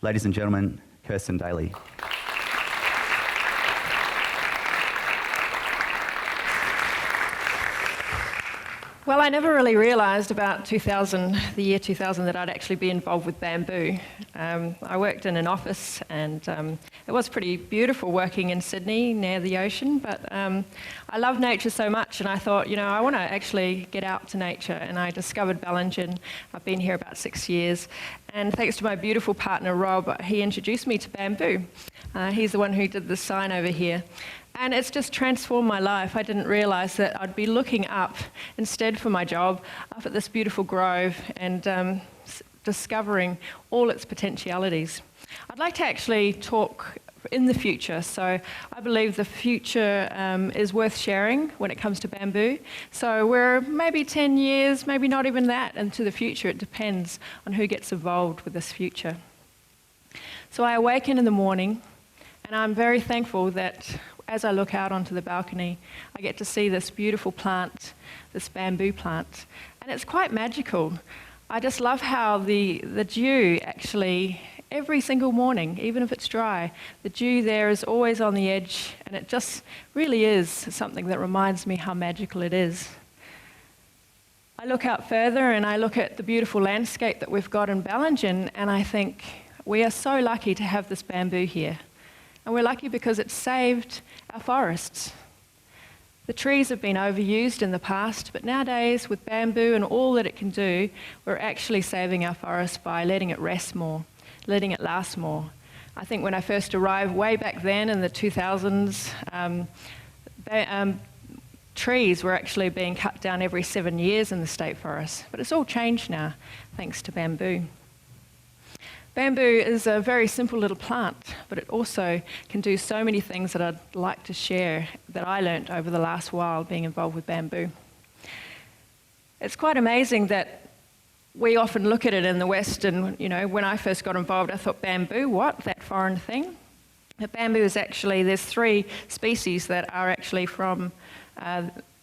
ladies and gentlemen, Kirsten Daly. Well, I never really realised about the year 2000, that I'd actually be involved with bamboo. I worked in an office, and it was pretty beautiful working in Sydney near the ocean, but I love nature so much, and I thought, I want to actually get out to nature, and I discovered Bellingen. I've been here about 6 years, and thanks to my beautiful partner, Rob, he introduced me to bamboo. He's the one who did the sign over here. And it's just transformed my life. I didn't realise that I'd be looking up instead for my job, up at this beautiful grove and discovering all its potentialities. I'd like to actually talk in the future. So I believe the future is worth sharing when it comes to bamboo. So we're maybe 10 years, maybe not even that, into the future. It depends on who gets involved with this future. So I awaken in the morning, and I'm very thankful that as I look out onto the balcony, I get to see this beautiful plant, this bamboo plant, and it's quite magical. I just love how the dew actually, every single morning, even if it's dry, the dew there is always on the edge, and it just really is something that reminds me how magical it is. I look out further and I look at the beautiful landscape that we've got in Bellingen, and I think we are so lucky to have this bamboo here. And we're lucky because it's saved our forests. The trees have been overused in the past, but nowadays with bamboo and all that it can do, we're actually saving our forests by letting it rest more, letting it last more. I think when I first arrived way back then in the 2000s, trees were actually being cut down every 7 years in the state forest, but it's all changed now thanks to bamboo. Bamboo is a very simple little plant, but it also can do so many things that I'd like to share that I learnt over the last while being involved with bamboo. It's quite amazing that we often look at it in the West, and when I first got involved, I thought, bamboo, what? That foreign thing? But bamboo is actually, there's 3 species that are actually from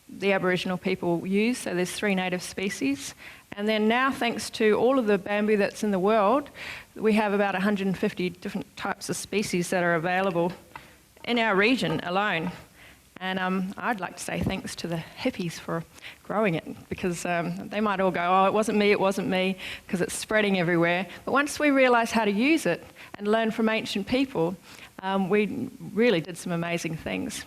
the Aboriginal people use, so there's 3 native species. And then now, thanks to all of the bamboo that's in the world, we have about 150 different types of species that are available in our region alone. And I'd like to say thanks to the hippies for growing it, because they might all go, oh, it wasn't me, because it's spreading everywhere. But once we realised how to use it and learn from ancient people, we really did some amazing things.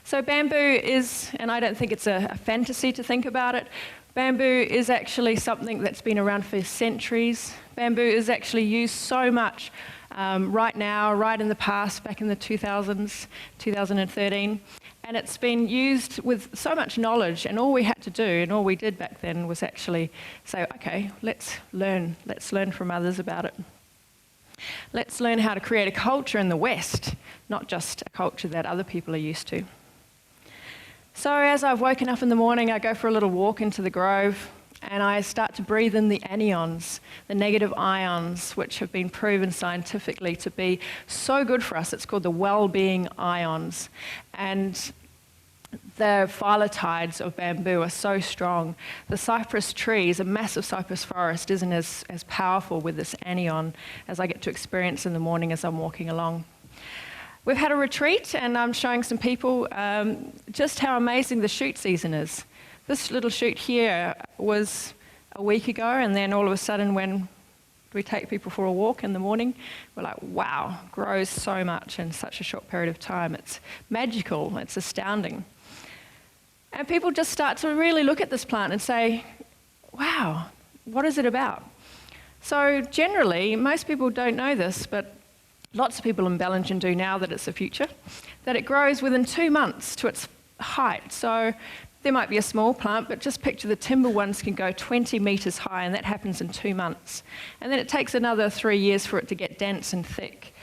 So bamboo is, and I don't think it's a fantasy to think about it, bamboo is actually something that's been around for centuries. Bamboo is actually used so much right now, right in the past, back in the 2000s, 2013. And it's been used with so much knowledge, and all we had to do, and all we did back then, was actually say, okay, let's learn from others about it. Let's learn how to create a culture in the West, not just a culture that other people are used to. So as I've woken up in the morning, I go for a little walk into the grove, and I start to breathe in the anions, the negative ions, which have been proven scientifically to be so good for us. It's called the well-being ions. And the phyllatides of bamboo are so strong. The cypress trees, a massive cypress forest, isn't as powerful with this anion as I get to experience in the morning as I'm walking along. We've had a retreat, and I'm showing some people just how amazing the shoot season is. This little shoot here was a week ago, and then all of a sudden when we take people for a walk in the morning, we're like, wow, grows so much in such a short period of time. It's magical, it's astounding. And people just start to really look at this plant and say, wow, what is it about? So generally, most people don't know this, but lots of people in Bellingen do now that it's the future, that it grows within 2 months to its height. So there might be a small plant, but just picture the timber ones can go 20 metres high, and that happens in 2 months. And then it takes another 3 years for it to get dense and thick.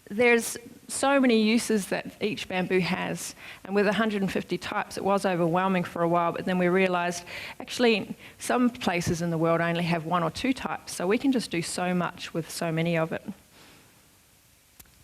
There's so many uses that each bamboo has, and with 150 types, it was overwhelming for a while, but then we realised actually some places in the world only have 1 or 2 types, so we can just do so much with so many of it.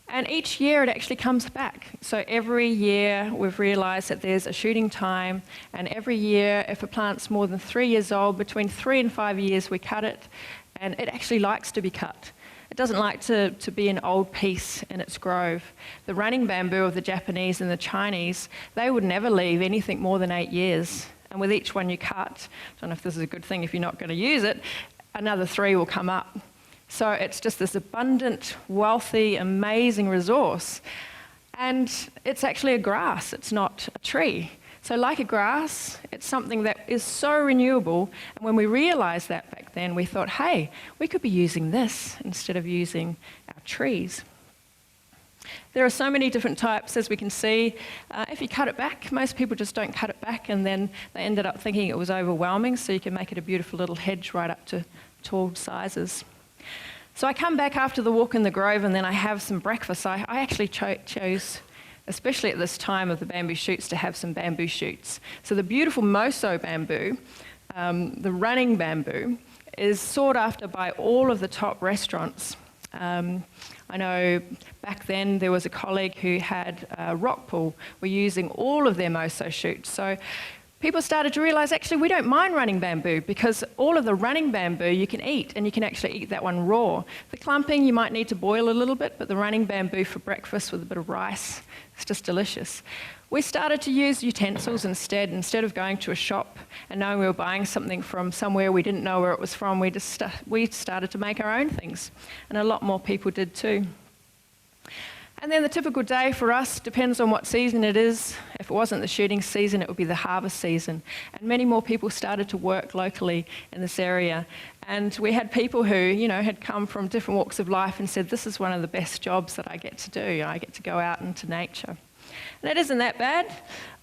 And each year it actually comes back. So every year we've realised that there's a shooting time, and every year if a plant's more than 3 years old, between 3 and 5 years we cut it, and it actually likes to be cut. It doesn't like to be an old piece in its grove. The running bamboo of the Japanese and the Chinese, they would never leave anything more than 8 years. And with each one you cut, I don't know if this is a good thing if you're not going to use it, another 3 will come up. So it's just this abundant, wealthy, amazing resource. And it's actually a grass, it's not a tree. So like a grass, it's something that is so renewable. And when we realized that back then, we thought, hey, we could be using this instead of using our trees. There are so many different types, as we can see. If you cut it back, most people just don't cut it back, and then they ended up thinking it was overwhelming, so you can make it a beautiful little hedge right up to tall sizes. So I come back after the walk in the grove, and then I have some breakfast. I actually chose, especially at this time of the bamboo shoots, to have some bamboo shoots. So the beautiful Moso bamboo, the running bamboo, is sought after by all of the top restaurants. I know back then there was a colleague who had a rock pool. We're using all of their Moso shoots. So people started to realize, actually, we don't mind running bamboo, because all of the running bamboo you can eat, and you can actually eat that one raw. The clumping you might need to boil a little bit, but the running bamboo for breakfast with a bit of rice, it's just delicious. We started to use utensils instead of going to a shop and knowing we were buying something from somewhere we didn't know where it was from. We started to make our own things, and a lot more people did too. And then the typical day for us depends on what season it is. If it wasn't the shooting season, it would be the harvest season. And many more people started to work locally in this area. And we had people who, had come from different walks of life and said, this is one of the best jobs that I get to do. I get to go out into nature. And that isn't that bad.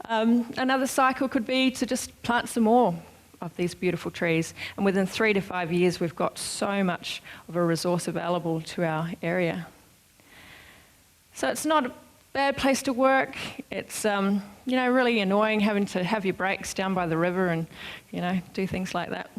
Another cycle could be to just plant some more of these beautiful trees. And within 3 to 5 years, we've got so much of a resource available to our area. So it's not a bad place to work. It's, really annoying having to have your breaks down by the river and, do things like that.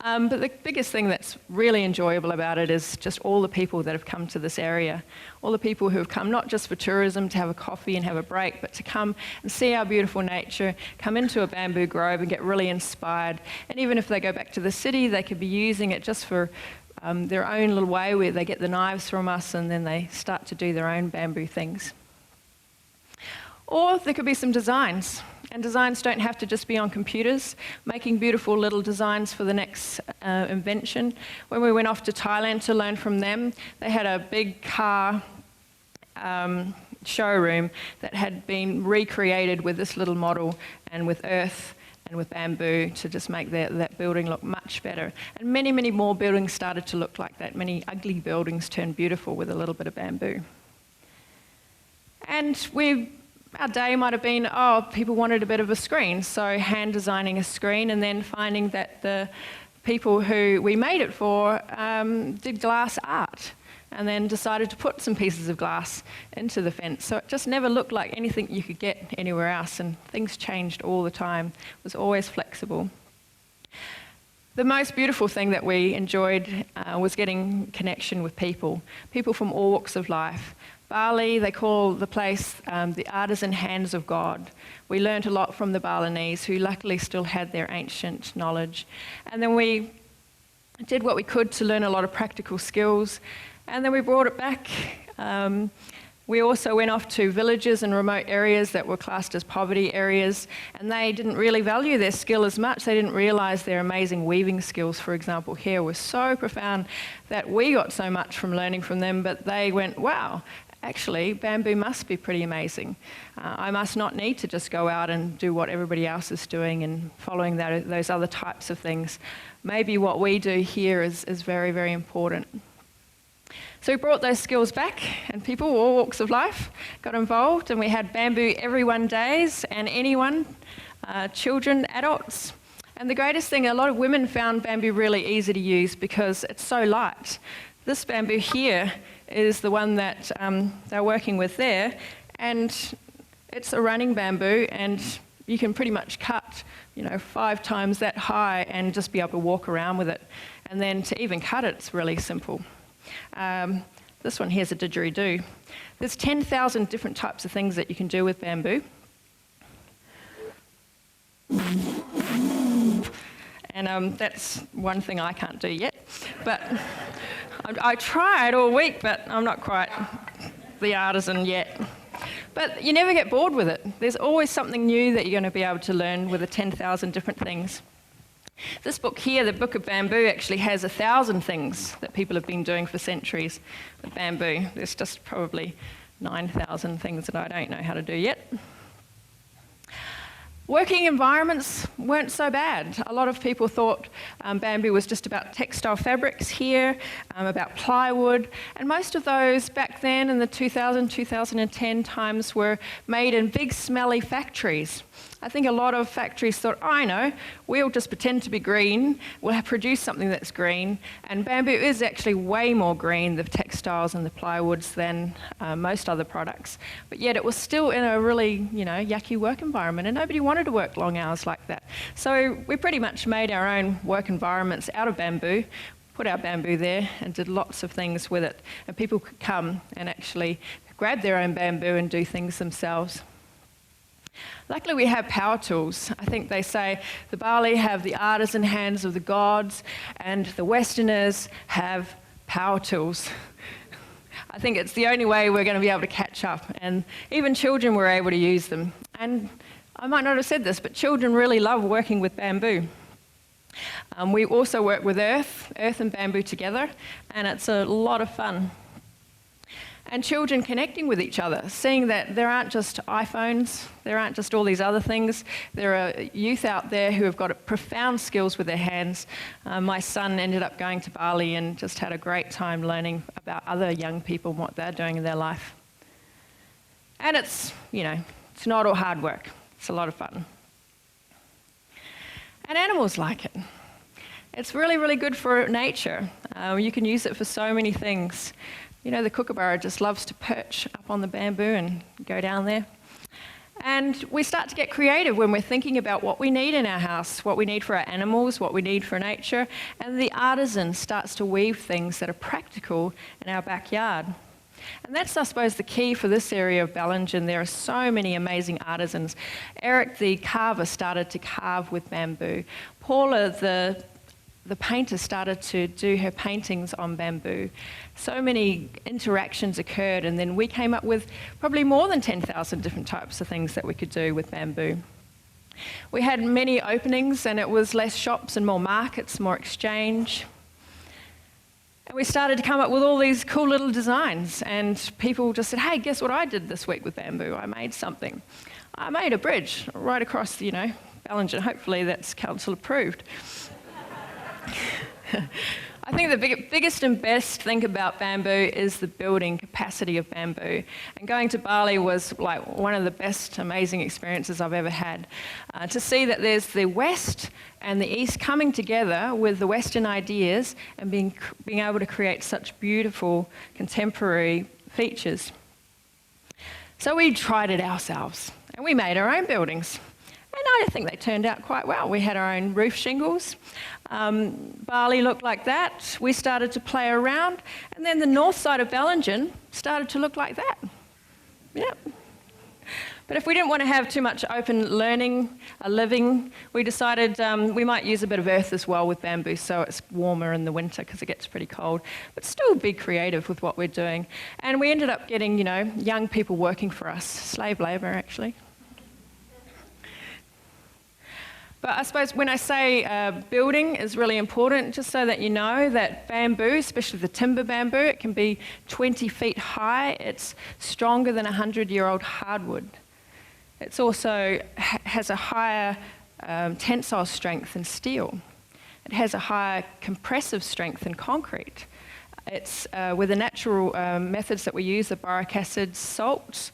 But the biggest thing that's really enjoyable about it is just all the people that have come to this area. All the people who have come not just for tourism, to have a coffee and have a break, but to come and see our beautiful nature, come into a bamboo grove and get really inspired. And even if they go back to the city, they could be using it just for their own little way, where they get the knives from us and then they start to do their own bamboo things. Or there could be some designs. And designs don't have to just be on computers, making beautiful little designs for the next invention. When we went off to Thailand to learn from them, they had a big car showroom that had been recreated with this little model and with earth and with bamboo to just make that building look much better. And many, many more buildings started to look like that. Many ugly buildings turned beautiful with a little bit of bamboo. And our day might have been, people wanted a bit of a screen, so hand designing a screen, and then finding that the people who we made it for did glass art, and then decided to put some pieces of glass into the fence. So it just never looked like anything you could get anywhere else, and things changed all the time. It was always flexible. The most beautiful thing that we enjoyed was getting connection with people from all walks of life. Bali, they call the place the artisan hands of God. We learned a lot from the Balinese, who luckily still had their ancient knowledge. And then we did what we could to learn a lot of practical skills, and then we brought it back. We also went off to villages and remote areas that were classed as poverty areas, and they didn't really value their skill as much. They didn't realise their amazing weaving skills, for example, here were so profound that we got so much from learning from them, but they went, wow, actually, bamboo must be pretty amazing. I must not need to just go out and do what everybody else is doing and following those other types of things. Maybe what we do here is very, very important. So we brought those skills back, and people, all walks of life, got involved, and we had bamboo everyone days, and anyone, children, adults. And the greatest thing, a lot of women found bamboo really easy to use because it's so light. This bamboo here is the one that they're working with there, and it's a running bamboo, and you can pretty much cut 5 times that high and just be able to walk around with it. And then to even cut it, it's really simple. This one here's a didgeridoo. There's 10,000 different types of things that you can do with bamboo. And that's one thing I can't do yet, but I tried all week, but I'm not quite the artisan yet. But you never get bored with it. There's always something new that you're going to be able to learn with the 10,000 different things. This book here, the Book of Bamboo, actually has 1,000 things that people have been doing for centuries with bamboo. There's just probably 9,000 things that I don't know how to do yet. Working environments weren't so bad. A lot of people thought bamboo was just about textile fabrics here, about plywood, and most of those back then in the 2010 times were made in big smelly factories. I think a lot of factories thought, oh, I know, we'll just pretend to be green, we'll produce something that's green, and bamboo is actually way more green, the textiles and the plywoods, than most other products. But yet it was still in a really, yucky work environment, and nobody wanted to work long hours like that. So we pretty much made our own work environments out of bamboo, put our bamboo there, and did lots of things with it. And people could come and actually grab their own bamboo and do things themselves. Luckily, we have power tools. I think they say the Bali have the artisan hands of the gods, and the Westerners have power tools. I think it's the only way we're going to be able to catch up, and even children were able to use them. And I might not have said this, but children really love working with bamboo. We also work with earth and bamboo together, and it's a lot of fun. And children connecting with each other, seeing that there aren't just iPhones, there aren't just all these other things. There are youth out there who have got profound skills with their hands. My son ended up going to Bali and just had a great time learning about other young people and what they're doing in their life. And it's not all hard work. It's a lot of fun. And animals like it. It's really, really good for nature. You can use it for so many things. The kookaburra just loves to perch up on the bamboo and go down there. And we start to get creative when we're thinking about what we need in our house, what we need for our animals, what we need for nature. And the artisan starts to weave things that are practical in our backyard. And that's, I suppose, the key for this area of Bellingen. There are so many amazing artisans. Eric, the carver, started to carve with bamboo. Paula, the painter, started to do her paintings on bamboo. So many interactions occurred, and then we came up with probably more than 10,000 different types of things that we could do with bamboo. We had many openings, and it was less shops and more markets, more exchange. And we started to come up with all these cool little designs, and people just said, hey, guess what I did this week with bamboo? I made something. I made a bridge right across, Bellingen. Hopefully that's council approved. I think the biggest and best thing about bamboo is the building capacity of bamboo. And going to Bali was like one of the best, amazing experiences I've ever had. To see that there's the West and the East coming together with the Western ideas and being able to create such beautiful contemporary features. So we tried it ourselves, and we made our own buildings. And I think they turned out quite well. We had our own roof shingles. Bali looked like that. We started to play around. And then the north side of Bellingen started to look like that. Yep. But if we didn't want to have too much open learning, living, we decided we might use a bit of earth as well with bamboo so it's warmer in the winter because it gets pretty cold. But still be creative with what we're doing. And we ended up getting, young people working for us. Slave labour, actually. But I suppose when I say building is really important, just so that you know that bamboo, especially the timber bamboo, it can be 20 feet high. It's stronger than 100-year-old hardwood. It also has a higher tensile strength than steel. It has a higher compressive strength than concrete. It's with the natural methods that we use, the boric acid, salts,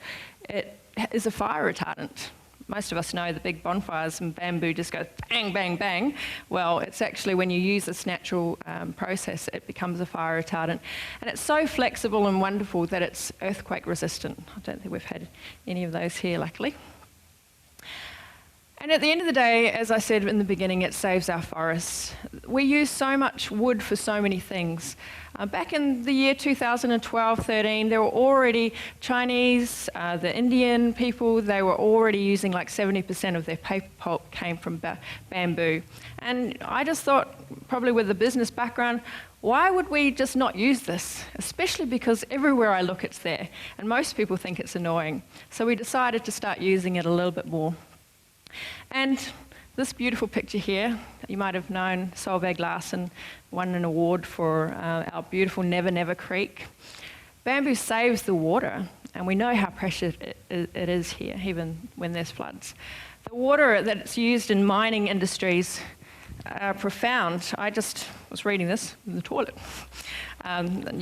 it is a fire retardant. Most of us know the big bonfires and bamboo just goes bang, bang, bang. Well, it's actually when you use this natural process, it becomes a fire retardant. And it's so flexible and wonderful that it's earthquake resistant. I don't think we've had any of those here, luckily. And at the end of the day, as I said in the beginning, it saves our forests. We use so much wood for so many things. Back in the year 2012-13, there were already Chinese, the Indian people, they were already using like 70% of their paper pulp came from bamboo. And I just thought, probably with a business background, why would we just not use this? Especially because everywhere I look it's there, and most people think it's annoying. So we decided to start using it a little bit more. And this beautiful picture here, you might have known Solveig Larsen won an award for our beautiful Never Never Creek. Bamboo saves the water, and we know how precious it is here, even when there's floods. The water that's used in mining industries are profound. I just was reading this in the toilet.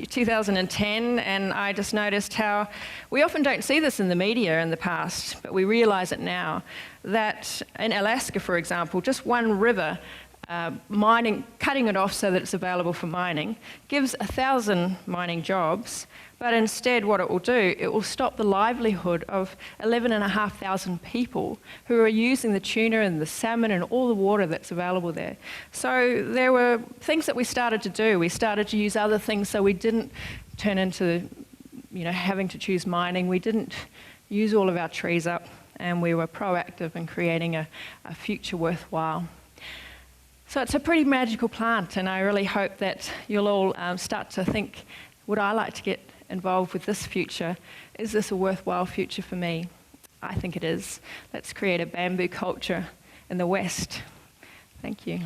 2010, and I just noticed how we often don't see this in the media in the past, but we realise it now, that in Alaska, for example, just one river, cutting it off so that it's available for mining, gives 1,000 mining jobs, but instead what it will do, it will stop the livelihood of 11,500 people who are using the tuna and the salmon and all the water that's available there. So there were things that we started to do. We started to use other things so we didn't turn into, having to choose mining. We didn't use all of our trees up, and we were proactive in creating a future worthwhile. So it's a pretty magical plant, and I really hope that you'll all start to think, would I like to get involved with this future? Is this a worthwhile future for me? I think it is. Let's create a bamboo culture in the West. Thank you.